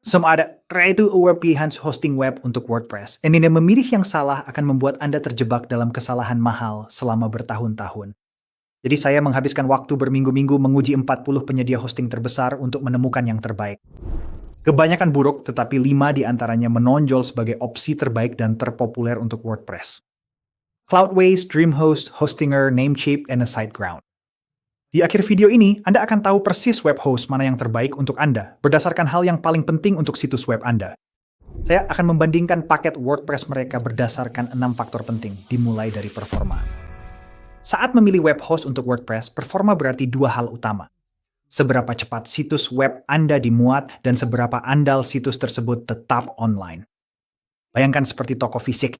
Semua ada aware pilihan hosting web untuk WordPress. Dan ini memilih yang salah akan membuat Anda terjebak dalam kesalahan mahal selama bertahun-tahun. Jadi saya menghabiskan waktu berminggu-minggu menguji 40 penyedia hosting terbesar untuk menemukan yang terbaik. Kebanyakan buruk, tetapi 5 di antaranya menonjol sebagai opsi terbaik dan terpopuler untuk WordPress. Cloudways, DreamHost, Hostinger, Namecheap, dan SiteGround. Di akhir video ini, Anda akan tahu persis web host mana yang terbaik untuk Anda, berdasarkan hal yang paling penting untuk situs web Anda. Saya akan membandingkan paket WordPress mereka berdasarkan 6 faktor penting, dimulai dari performa. Saat memilih web host untuk WordPress, performa berarti 2 hal utama. Seberapa cepat situs web Anda dimuat dan seberapa andal situs tersebut tetap online. Bayangkan seperti toko fisik.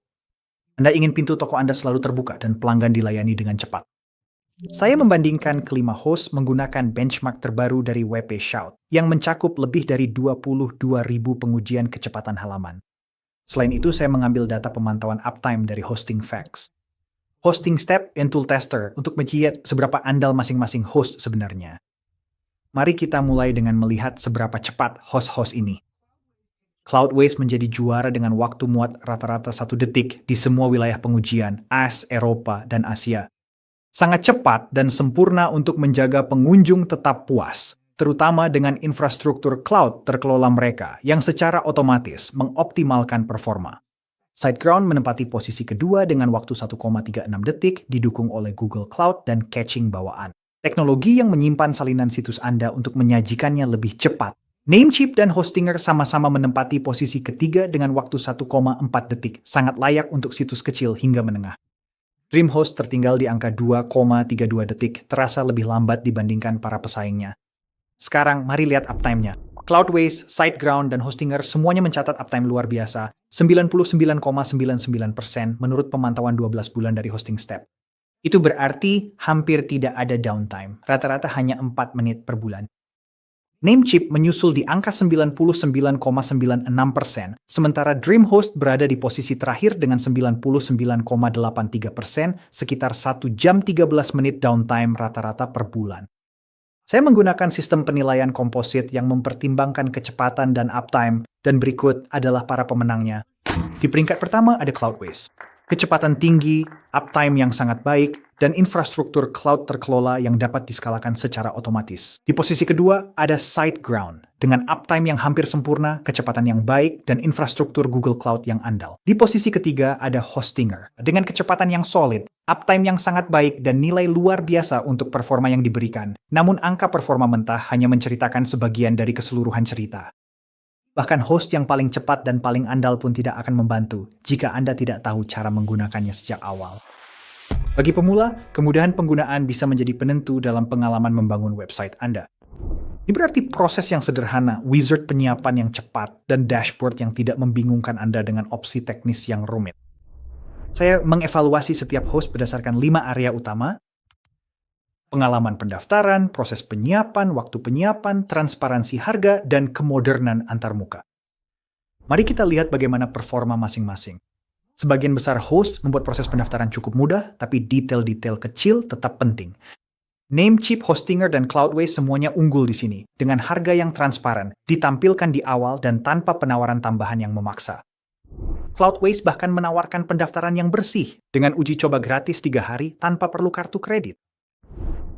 Anda ingin pintu toko Anda selalu terbuka dan pelanggan dilayani dengan cepat. Saya membandingkan kelima host menggunakan benchmark terbaru dari WP Shout yang mencakup lebih dari 22.000 pengujian kecepatan halaman. Selain itu, saya mengambil data pemantauan uptime dari Hosting Facts. Hosting Step and Tool Tester untuk melihat seberapa andal masing-masing host sebenarnya. Mari kita mulai dengan melihat seberapa cepat host-host ini. Cloudways menjadi juara dengan waktu muat rata-rata 1 detik di semua wilayah pengujian AS, Eropa, dan Asia. Sangat cepat dan sempurna untuk menjaga pengunjung tetap puas, terutama dengan infrastruktur cloud terkelola mereka yang secara otomatis mengoptimalkan performa. SiteGround menempati posisi kedua dengan waktu 1,36 detik didukung oleh Google Cloud dan caching bawaan. Teknologi yang menyimpan salinan situs Anda untuk menyajikannya lebih cepat. Namecheap dan Hostinger sama-sama menempati posisi ketiga dengan waktu 1,4 detik, sangat layak untuk situs kecil hingga menengah. DreamHost tertinggal di angka 2,32 detik, terasa lebih lambat dibandingkan para pesaingnya. Sekarang, mari lihat uptime-nya. Cloudways, SiteGround, dan Hostinger semuanya mencatat uptime luar biasa, 99,99% menurut pemantauan 12 bulan dari Hosting Step. Itu berarti hampir tidak ada downtime, rata-rata hanya 4 menit per bulan. Namecheap menyusul di angka 99,96%, sementara DreamHost berada di posisi terakhir dengan 99,83%, sekitar 1 jam 13 menit downtime rata-rata per bulan. Saya menggunakan sistem penilaian komposit yang mempertimbangkan kecepatan dan uptime, dan berikut adalah para pemenangnya. Di peringkat pertama ada Cloudways. Kecepatan tinggi, uptime yang sangat baik, dan infrastruktur cloud terkelola yang dapat diskalakan secara otomatis. Di posisi kedua ada SiteGround, dengan uptime yang hampir sempurna, kecepatan yang baik, dan infrastruktur Google Cloud yang andal. Di posisi ketiga ada Hostinger, dengan kecepatan yang solid, uptime yang sangat baik, dan nilai luar biasa untuk performa yang diberikan. Namun angka performa mentah hanya menceritakan sebagian dari keseluruhan cerita. Bahkan host yang paling cepat dan paling andal pun tidak akan membantu jika Anda tidak tahu cara menggunakannya sejak awal. Bagi pemula, kemudahan penggunaan bisa menjadi penentu dalam pengalaman membangun website Anda. Ini berarti proses yang sederhana, wizard penyiapan yang cepat, dan dashboard yang tidak membingungkan Anda dengan opsi teknis yang rumit. Saya mengevaluasi setiap host berdasarkan 5 area utama: pengalaman pendaftaran, proses penyiapan, waktu penyiapan, transparansi harga, dan kemodernan antarmuka. Mari kita lihat bagaimana performa masing-masing. Sebagian besar host membuat proses pendaftaran cukup mudah, tapi detail-detail kecil tetap penting. Namecheap, Hostinger, dan Cloudways semuanya unggul di sini, dengan harga yang transparan, ditampilkan di awal dan tanpa penawaran tambahan yang memaksa. Cloudways bahkan menawarkan pendaftaran yang bersih, dengan uji coba gratis 3 hari tanpa perlu kartu kredit.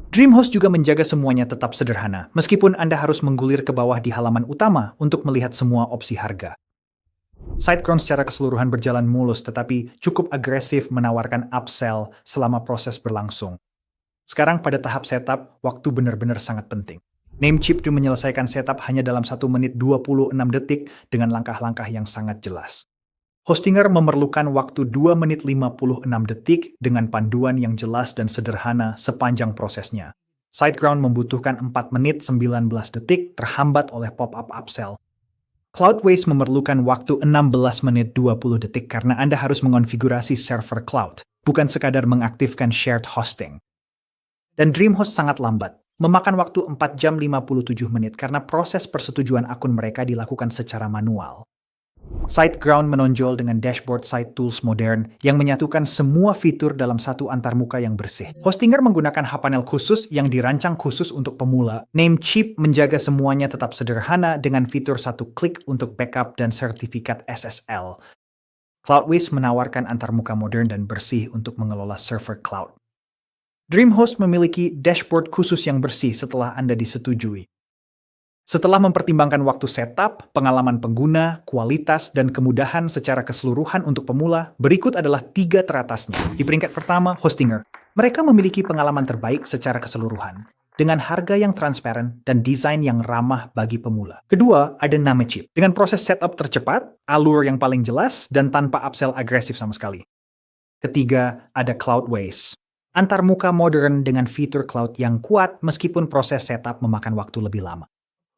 DreamHost juga menjaga semuanya tetap sederhana, meskipun Anda harus menggulir ke bawah di halaman utama untuk melihat semua opsi harga. SiteGround secara keseluruhan berjalan mulus, tetapi cukup agresif menawarkan upsell selama proses berlangsung. Sekarang pada tahap setup, waktu benar-benar sangat penting. Namecheap menyelesaikan setup hanya dalam 1 menit 26 detik dengan langkah-langkah yang sangat jelas. Hostinger memerlukan waktu 2 menit 56 detik dengan panduan yang jelas dan sederhana sepanjang prosesnya. SiteGround membutuhkan 4 menit 19 detik terhambat oleh pop-up upsell. Cloudways memerlukan waktu 16 menit 20 detik karena Anda harus mengonfigurasi server cloud, bukan sekadar mengaktifkan shared hosting. Dan DreamHost sangat lambat, memakan waktu 4 jam 57 menit karena proses persetujuan akun mereka dilakukan secara manual. SiteGround menonjol dengan dashboard site tools modern yang menyatukan semua fitur dalam satu antarmuka yang bersih. Hostinger menggunakan hPanel khusus yang dirancang khusus untuk pemula. Namecheap menjaga semuanya tetap sederhana dengan fitur satu klik untuk backup dan sertifikat SSL. Cloudways menawarkan antarmuka modern dan bersih untuk mengelola server cloud. DreamHost memiliki dashboard khusus yang bersih setelah Anda disetujui. Setelah mempertimbangkan waktu setup, pengalaman pengguna, kualitas, dan kemudahan secara keseluruhan untuk pemula, berikut adalah 3 teratasnya. Di peringkat pertama, Hostinger. Mereka memiliki pengalaman terbaik secara keseluruhan, dengan harga yang transparan dan desain yang ramah bagi pemula. Kedua, ada Namecheap. Dengan proses setup tercepat, alur yang paling jelas, dan tanpa upsell agresif sama sekali. Ketiga, ada Cloudways. Antarmuka modern dengan fitur cloud yang kuat meskipun proses setup memakan waktu lebih lama.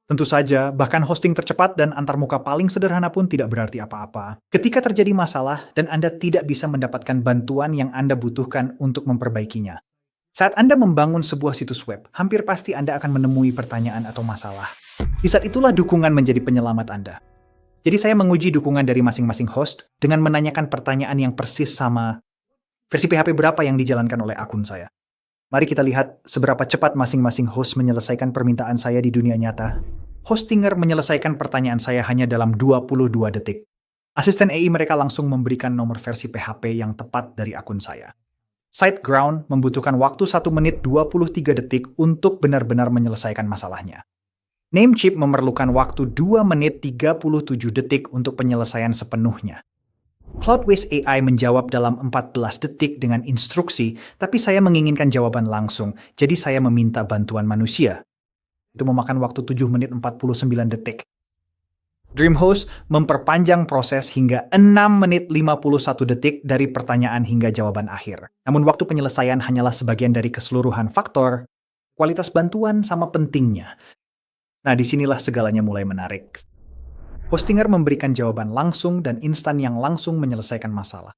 Tentu saja, bahkan hosting tercepat dan antarmuka paling sederhana pun tidak berarti apa-apa. Ketika terjadi masalah dan Anda tidak bisa mendapatkan bantuan yang Anda butuhkan untuk memperbaikinya. Saat Anda membangun sebuah situs web, hampir pasti Anda akan menemui pertanyaan atau masalah. Di saat itulah dukungan menjadi penyelamat Anda. Jadi saya menguji dukungan dari masing-masing host dengan menanyakan pertanyaan yang persis sama versi PHP berapa yang dijalankan oleh akun saya. Mari kita lihat seberapa cepat masing-masing host menyelesaikan permintaan saya di dunia nyata. Hostinger menyelesaikan pertanyaan saya hanya dalam 22 detik. Asisten AI mereka langsung memberikan nomor versi PHP yang tepat dari akun saya. SiteGround membutuhkan waktu 1 menit 23 detik untuk benar-benar menyelesaikan masalahnya. Namecheap memerlukan waktu 2 menit 37 detik untuk penyelesaian sepenuhnya. Cloudways AI menjawab dalam 14 detik dengan instruksi, tapi saya menginginkan jawaban langsung, jadi saya meminta bantuan manusia. Itu memakan waktu 7 menit 49 detik. DreamHost memperpanjang proses hingga 6 menit 51 detik dari pertanyaan hingga jawaban akhir. Namun waktu penyelesaian hanyalah sebagian dari keseluruhan faktor, kualitas bantuan sama pentingnya. Nah, disinilah segalanya mulai menarik. Hostinger memberikan jawaban langsung dan instan yang langsung menyelesaikan masalah.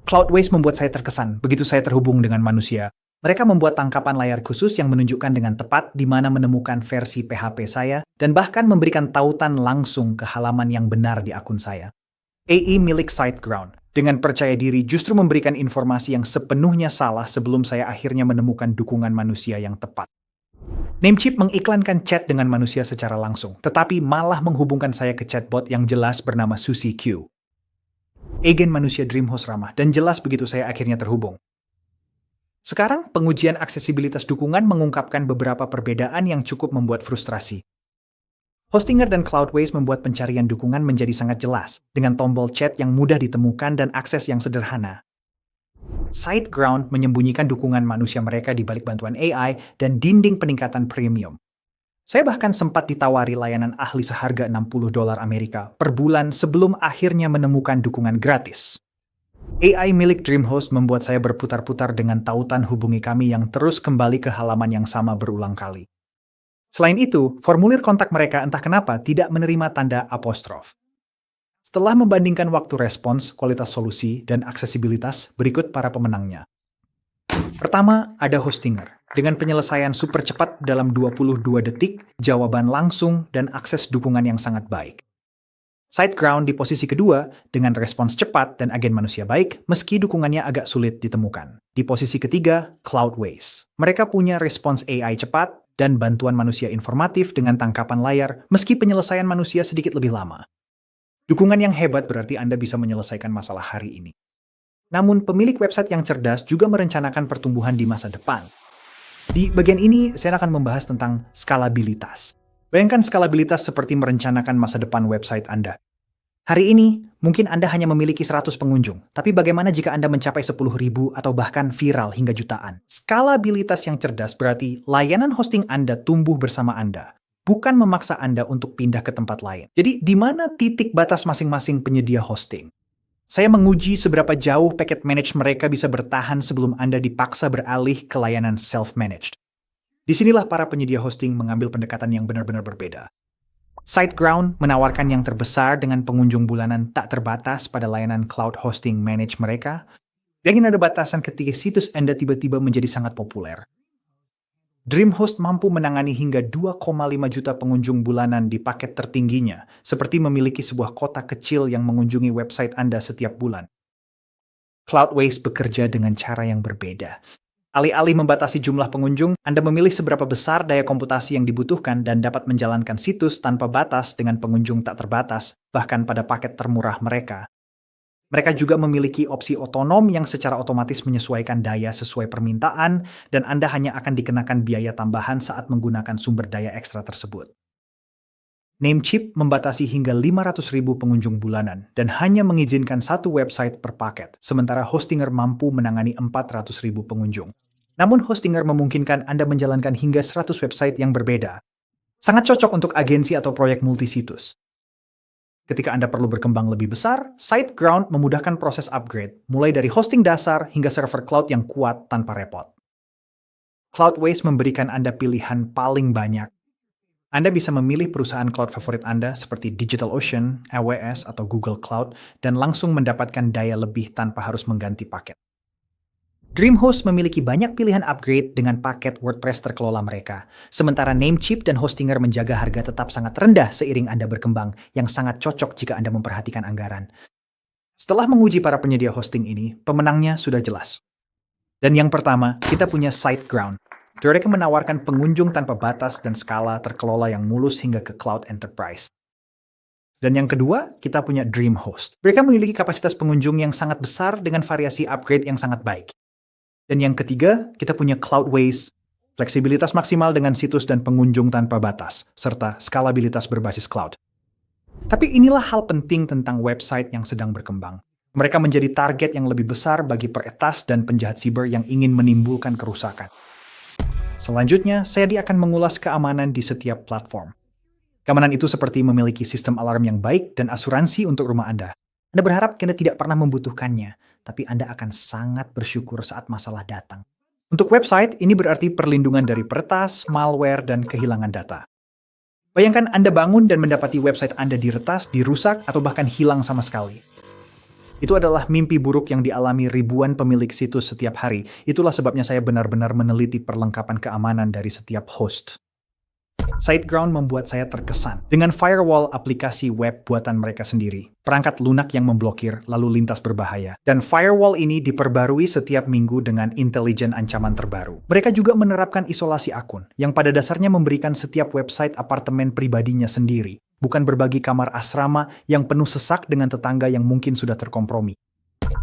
Cloudways membuat saya terkesan begitu saya terhubung dengan manusia. Mereka membuat tangkapan layar khusus yang menunjukkan dengan tepat di mana menemukan versi PHP saya dan bahkan memberikan tautan langsung ke halaman yang benar di akun saya. AI milik SiteGround dengan percaya diri justru memberikan informasi yang sepenuhnya salah sebelum saya akhirnya menemukan dukungan manusia yang tepat. Namecheap mengiklankan chat dengan manusia secara langsung, tetapi malah menghubungkan saya ke chatbot yang jelas bernama Susie Q. Agen manusia DreamHost ramah, dan jelas begitu saya akhirnya terhubung. Sekarang, pengujian aksesibilitas dukungan mengungkapkan beberapa perbedaan yang cukup membuat frustrasi. Hostinger dan Cloudways membuat pencarian dukungan menjadi sangat jelas, dengan tombol chat yang mudah ditemukan dan akses yang sederhana. SiteGround menyembunyikan dukungan manusia mereka di balik bantuan AI dan dinding peningkatan premium. Saya bahkan sempat ditawari layanan ahli seharga $60 Amerika per bulan sebelum akhirnya menemukan dukungan gratis. AI milik DreamHost membuat saya berputar-putar dengan tautan hubungi kami yang terus kembali ke halaman yang sama berulang kali. Selain itu, formulir kontak mereka entah kenapa tidak menerima tanda apostrof. Setelah membandingkan waktu respons, kualitas solusi, dan aksesibilitas, berikut para pemenangnya. Pertama, ada Hostinger. Dengan penyelesaian super cepat dalam 22 detik, jawaban langsung, dan akses dukungan yang sangat baik. SiteGround di posisi kedua, dengan respons cepat dan agen manusia baik, meski dukungannya agak sulit ditemukan. Di posisi ketiga, Cloudways. Mereka punya respons AI cepat dan bantuan manusia informatif dengan tangkapan layar, meski penyelesaian manusia sedikit lebih lama. Dukungan yang hebat berarti Anda bisa menyelesaikan masalah hari ini. Namun, pemilik website yang cerdas juga merencanakan pertumbuhan di masa depan. Di bagian ini, saya akan membahas tentang skalabilitas. Bayangkan skalabilitas seperti merencanakan masa depan website Anda. Hari ini, mungkin Anda hanya memiliki 100 pengunjung, tapi bagaimana jika Anda mencapai 10.000 atau bahkan viral hingga jutaan? Skalabilitas yang cerdas berarti layanan hosting Anda tumbuh bersama Anda, bukan memaksa Anda untuk pindah ke tempat lain. Jadi, di mana titik batas masing-masing penyedia hosting? Saya menguji seberapa jauh paket manage mereka bisa bertahan sebelum Anda dipaksa beralih ke layanan self-managed. Disinilah para penyedia hosting mengambil pendekatan yang benar-benar berbeda. SiteGround menawarkan yang terbesar dengan pengunjung bulanan tak terbatas pada layanan cloud hosting manage mereka. Jangan ada batasan ketika situs Anda tiba-tiba menjadi sangat populer. DreamHost mampu menangani hingga 2,5 juta pengunjung bulanan di paket tertingginya, seperti memiliki sebuah kota kecil yang mengunjungi website Anda setiap bulan. Cloudways bekerja dengan cara yang berbeda. Alih-alih membatasi jumlah pengunjung, Anda memilih seberapa besar daya komputasi yang dibutuhkan dan dapat menjalankan situs tanpa batas dengan pengunjung tak terbatas, bahkan pada paket termurah mereka. Mereka juga memiliki opsi otonom yang secara otomatis menyesuaikan daya sesuai permintaan, dan Anda hanya akan dikenakan biaya tambahan saat menggunakan sumber daya ekstra tersebut. Namecheap membatasi hingga 500.000 pengunjung bulanan dan hanya mengizinkan satu website per paket, sementara Hostinger mampu menangani 400.000 pengunjung. Namun Hostinger memungkinkan Anda menjalankan hingga 100 website yang berbeda. Sangat cocok untuk agensi atau proyek multisitus. Ketika Anda perlu berkembang lebih besar, SiteGround memudahkan proses upgrade, mulai dari hosting dasar hingga server cloud yang kuat tanpa repot. Cloudways memberikan Anda pilihan paling banyak. Anda bisa memilih perusahaan cloud favorit Anda seperti DigitalOcean, AWS, atau Google Cloud, dan langsung mendapatkan daya lebih tanpa harus mengganti paket. DreamHost memiliki banyak pilihan upgrade dengan paket WordPress terkelola mereka, sementara Namecheap dan Hostinger menjaga harga tetap sangat rendah seiring Anda berkembang, yang sangat cocok jika Anda memperhatikan anggaran. Setelah menguji para penyedia hosting ini, pemenangnya sudah jelas. Dan yang pertama, kita punya SiteGround. Mereka menawarkan pengunjung tanpa batas dan skala terkelola yang mulus hingga ke Cloud Enterprise. Dan yang kedua, kita punya DreamHost. Mereka memiliki kapasitas pengunjung yang sangat besar dengan variasi upgrade yang sangat baik. Dan yang ketiga, kita punya Cloudways, fleksibilitas maksimal dengan situs dan pengunjung tanpa batas, serta skalabilitas berbasis cloud. Tapi inilah hal penting tentang website yang sedang berkembang. Mereka menjadi target yang lebih besar bagi peretas dan penjahat siber yang ingin menimbulkan kerusakan. Selanjutnya, saya akan mengulas keamanan di setiap platform. Keamanan itu seperti memiliki sistem alarm yang baik dan asuransi untuk rumah Anda. Anda berharap Anda tidak pernah membutuhkannya, tapi Anda akan sangat bersyukur saat masalah datang. Untuk website, ini berarti perlindungan dari peretas, malware, dan kehilangan data. Bayangkan Anda bangun dan mendapati website Anda diretas, dirusak, atau bahkan hilang sama sekali. Itu adalah mimpi buruk yang dialami ribuan pemilik situs setiap hari. Itulah sebabnya saya benar-benar meneliti perlengkapan keamanan dari setiap host. SiteGround membuat saya terkesan dengan firewall aplikasi web buatan mereka sendiri, perangkat lunak yang memblokir lalu lintas berbahaya, dan firewall ini diperbarui setiap minggu dengan intelijen ancaman terbaru. Mereka juga menerapkan isolasi akun, yang pada dasarnya memberikan setiap website apartemen pribadinya sendiri, bukan berbagi kamar asrama yang penuh sesak dengan tetangga yang mungkin sudah terkompromi.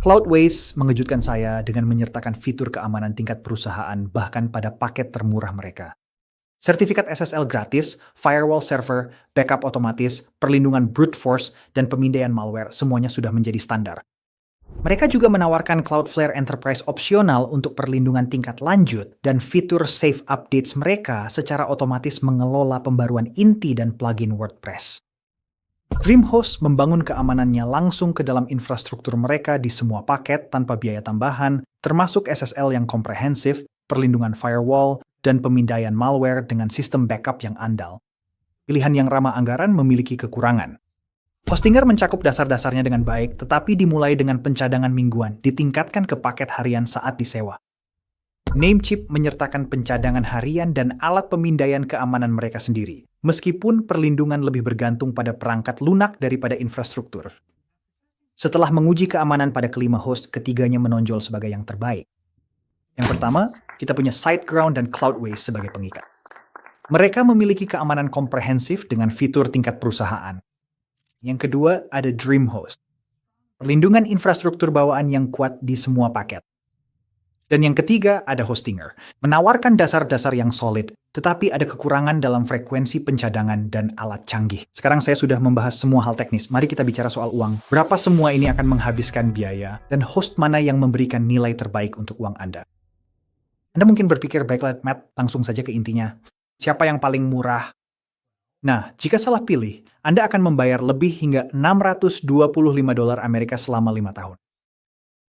Cloudways mengejutkan saya dengan menyertakan fitur keamanan tingkat perusahaan bahkan pada paket termurah mereka. Sertifikat SSL gratis, firewall server, backup otomatis, perlindungan brute force, dan pemindaian malware semuanya sudah menjadi standar. Mereka juga menawarkan Cloudflare Enterprise opsional untuk perlindungan tingkat lanjut, dan fitur Safe Updates mereka secara otomatis mengelola pembaruan inti dan plugin WordPress. DreamHost membangun keamanannya langsung ke dalam infrastruktur mereka di semua paket tanpa biaya tambahan, termasuk SSL yang komprehensif, perlindungan firewall, dan pemindaian malware dengan sistem backup yang andal. Pilihan yang ramah anggaran memiliki kekurangan. Hostinger mencakup dasar-dasarnya dengan baik, tetapi dimulai dengan pencadangan mingguan, ditingkatkan ke paket harian saat disewa. Namecheap menyertakan pencadangan harian dan alat pemindaian keamanan mereka sendiri, meskipun perlindungan lebih bergantung pada perangkat lunak daripada infrastruktur. Setelah menguji keamanan pada kelima host, ketiganya menonjol sebagai yang terbaik. Yang pertama, kita punya SiteGround dan Cloudways sebagai pengikat. Mereka memiliki keamanan komprehensif dengan fitur tingkat perusahaan. Yang kedua, ada DreamHost. Perlindungan infrastruktur bawaan yang kuat di semua paket. Dan yang ketiga, ada Hostinger. Menawarkan dasar-dasar yang solid, tetapi ada kekurangan dalam frekuensi pencadangan dan alat canggih. Sekarang saya sudah membahas semua hal teknis. Mari kita bicara soal uang. Berapa semua ini akan menghabiskan biaya, dan host mana yang memberikan nilai terbaik untuk uang Anda? Anda mungkin berpikir, baiklah Matt, langsung saja ke intinya. Siapa yang paling murah? Nah, jika salah pilih, Anda akan membayar lebih hingga $625 Amerika selama 5 tahun.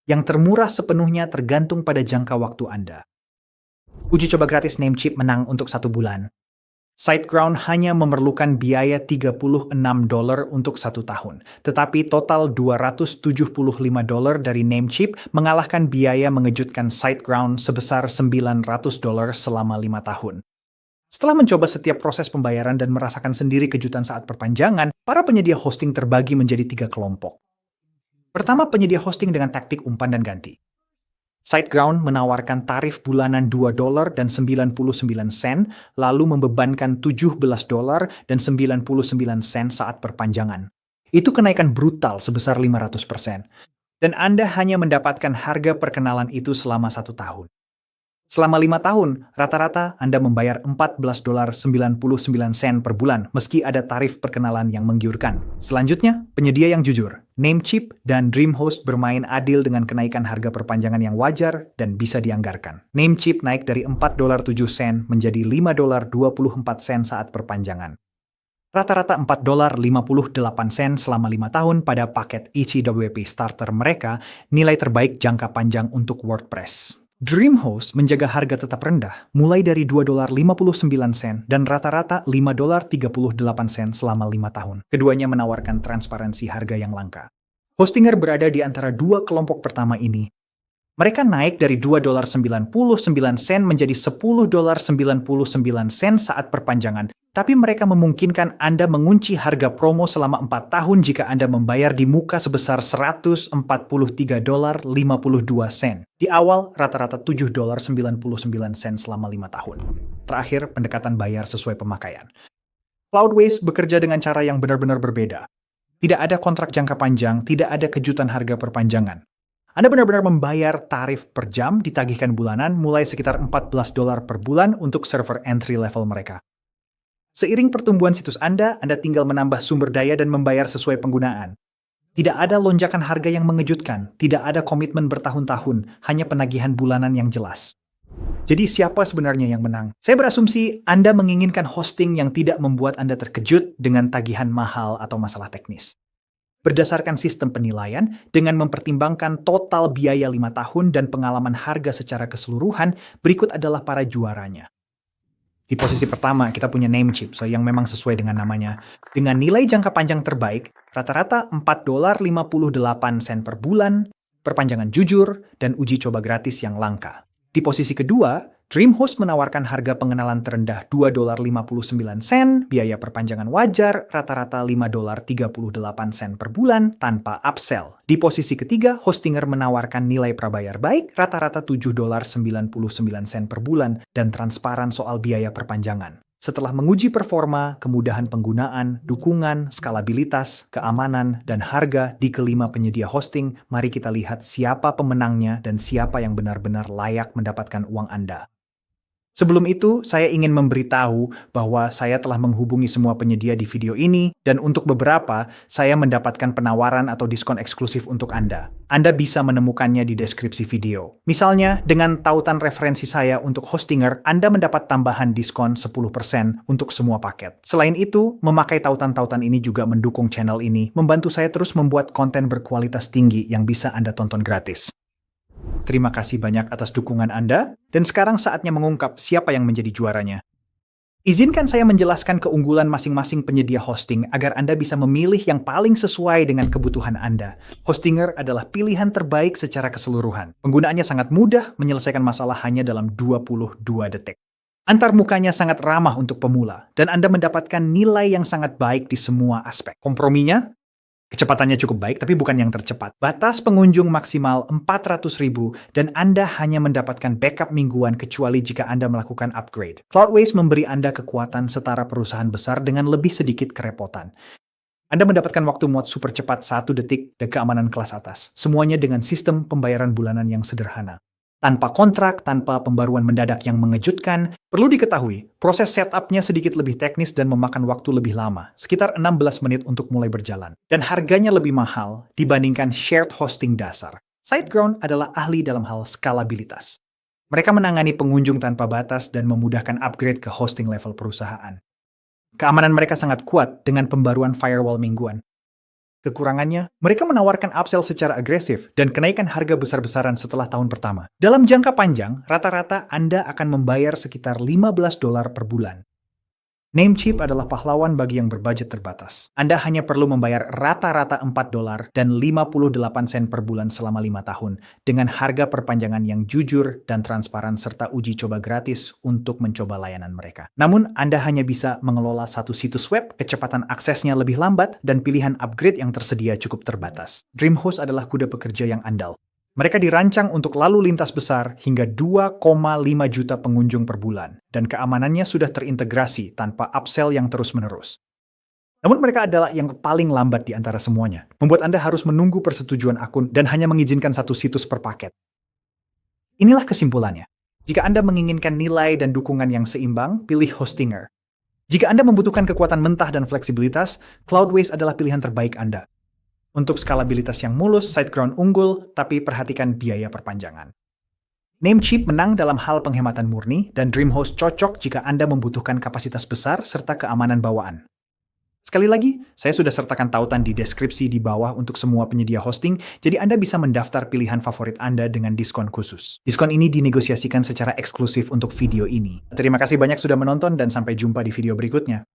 Yang termurah sepenuhnya tergantung pada jangka waktu Anda. Uji coba gratis Namecheap menang untuk 1 bulan. SiteGround hanya memerlukan biaya $36 untuk 1 tahun, tetapi total $275 dari Namecheap mengalahkan biaya mengejutkan SiteGround sebesar $900 selama 5 tahun. Setelah mencoba setiap proses pembayaran dan merasakan sendiri kejutan saat perpanjangan, para penyedia hosting terbagi menjadi 3 kelompok. Pertama, penyedia hosting dengan taktik umpan dan ganti. SiteGround menawarkan tarif bulanan $2 dan 99 sen, lalu membebankan $17 dan 99 sen saat perpanjangan. Itu kenaikan brutal sebesar 500%. Dan Anda hanya mendapatkan harga perkenalan itu selama 1 tahun. Selama 5 tahun, rata-rata Anda membayar $14.99 per bulan, meski ada tarif perkenalan yang menggiurkan. Selanjutnya, penyedia yang jujur. Namecheap dan DreamHost bermain adil dengan kenaikan harga perpanjangan yang wajar dan bisa dianggarkan. Namecheap naik dari $4.07 menjadi $5.24 saat perpanjangan. Rata-rata $4.58 selama 5 tahun pada paket ECWP Starter mereka, nilai terbaik jangka panjang untuk WordPress. DreamHost menjaga harga tetap rendah, mulai dari $2.59 dan rata-rata $5.38 selama 5 tahun. Keduanya menawarkan transparansi harga yang langka. Hostinger berada di antara 2 kelompok pertama ini. Mereka naik dari $2.99 menjadi $10.99 saat perpanjangan, tapi mereka memungkinkan Anda mengunci harga promo selama 4 tahun jika Anda membayar di muka sebesar $143.52. Di awal, rata-rata $7.99 selama 5 tahun. Terakhir, pendekatan bayar sesuai pemakaian. Cloudways bekerja dengan cara yang benar-benar berbeda. Tidak ada kontrak jangka panjang, tidak ada kejutan harga perpanjangan. Anda benar-benar membayar tarif per jam ditagihkan bulanan mulai sekitar $14 per bulan untuk server entry level mereka. Seiring pertumbuhan situs Anda tinggal menambah sumber daya dan membayar sesuai penggunaan. Tidak ada lonjakan harga yang mengejutkan, tidak ada komitmen bertahun-tahun, hanya penagihan bulanan yang jelas. Jadi siapa sebenarnya yang menang? Saya berasumsi Anda menginginkan hosting yang tidak membuat Anda terkejut dengan tagihan mahal atau masalah teknis. Berdasarkan sistem penilaian, dengan mempertimbangkan total biaya 5 tahun dan pengalaman harga secara keseluruhan, berikut adalah para juaranya. Di posisi pertama, kita punya Namecheap, yang memang sesuai dengan namanya. Dengan nilai jangka panjang terbaik, rata-rata $4.58 per bulan, perpanjangan jujur, dan uji coba gratis yang langka. Di posisi kedua, DreamHost menawarkan harga pengenalan terendah $2.59, biaya perpanjangan wajar, rata-rata $5.38 per bulan tanpa upsell. Di posisi ketiga, Hostinger menawarkan nilai prabayar baik, rata-rata $7.99 per bulan, dan transparan soal biaya perpanjangan. Setelah menguji performa, kemudahan penggunaan, dukungan, skalabilitas, keamanan, dan harga di kelima penyedia hosting, mari kita lihat siapa pemenangnya dan siapa yang benar-benar layak mendapatkan uang Anda. Sebelum itu, saya ingin memberitahu bahwa saya telah menghubungi semua penyedia di video ini, dan untuk beberapa, saya mendapatkan penawaran atau diskon eksklusif untuk Anda. Anda bisa menemukannya di deskripsi video. Misalnya, dengan tautan referensi saya untuk Hostinger, Anda mendapat tambahan diskon 10% untuk semua paket. Selain itu, memakai tautan-tautan ini juga mendukung channel ini, membantu saya terus membuat konten berkualitas tinggi yang bisa Anda tonton gratis. Terima kasih banyak atas dukungan Anda, dan sekarang saatnya mengungkap siapa yang menjadi juaranya. Izinkan saya menjelaskan keunggulan masing-masing penyedia hosting agar Anda bisa memilih yang paling sesuai dengan kebutuhan Anda. Hostinger adalah pilihan terbaik secara keseluruhan. Penggunaannya sangat mudah, menyelesaikan masalah hanya dalam 22 detik. Antarmukanya sangat ramah untuk pemula, dan Anda mendapatkan nilai yang sangat baik di semua aspek. Komprominya? Kecepatannya cukup baik, tapi bukan yang tercepat. Batas pengunjung maksimal 400.000 dan Anda hanya mendapatkan backup mingguan kecuali jika Anda melakukan upgrade. Cloudways memberi Anda kekuatan setara perusahaan besar dengan lebih sedikit kerepotan. Anda mendapatkan waktu mod super cepat 1 detik dan keamanan kelas atas. Semuanya dengan sistem pembayaran bulanan yang sederhana. Tanpa kontrak, tanpa pembaruan mendadak yang mengejutkan, perlu diketahui, proses setup-nya sedikit lebih teknis dan memakan waktu lebih lama, sekitar 16 menit untuk mulai berjalan. Dan harganya lebih mahal dibandingkan shared hosting dasar. SiteGround adalah ahli dalam hal skalabilitas. Mereka menangani pengunjung tanpa batas dan memudahkan upgrade ke hosting level perusahaan. Keamanan mereka sangat kuat dengan pembaruan firewall mingguan. Kekurangannya, mereka menawarkan upsell secara agresif dan kenaikan harga besar-besaran setelah tahun pertama. Dalam jangka panjang, rata-rata Anda akan membayar sekitar $15 per bulan. Namecheap adalah pahlawan bagi yang berbudget terbatas. Anda hanya perlu membayar rata-rata $4 dan 58 sen per bulan selama 5 tahun dengan harga perpanjangan yang jujur dan transparan serta uji coba gratis untuk mencoba layanan mereka. Namun, Anda hanya bisa mengelola satu situs web, kecepatan aksesnya lebih lambat, dan pilihan upgrade yang tersedia cukup terbatas. DreamHost adalah kuda pekerja yang andal. Mereka dirancang untuk lalu lintas besar hingga 2,5 juta pengunjung per bulan, dan keamanannya sudah terintegrasi tanpa upsell yang terus-menerus. Namun mereka adalah yang paling lambat di antara semuanya, membuat Anda harus menunggu persetujuan akun dan hanya mengizinkan satu situs per paket. Inilah kesimpulannya. Jika Anda menginginkan nilai dan dukungan yang seimbang, pilih Hostinger. Jika Anda membutuhkan kekuatan mentah dan fleksibilitas, Cloudways adalah pilihan terbaik Anda. Untuk skalabilitas yang mulus, SiteGround unggul, tapi perhatikan biaya perpanjangan. Namecheap menang dalam hal penghematan murni, dan DreamHost cocok jika Anda membutuhkan kapasitas besar serta keamanan bawaan. Sekali lagi, saya sudah sertakan tautan di deskripsi di bawah untuk semua penyedia hosting, jadi Anda bisa mendaftar pilihan favorit Anda dengan diskon khusus. Diskon ini dinegosiasikan secara eksklusif untuk video ini. Terima kasih banyak sudah menonton dan sampai jumpa di video berikutnya.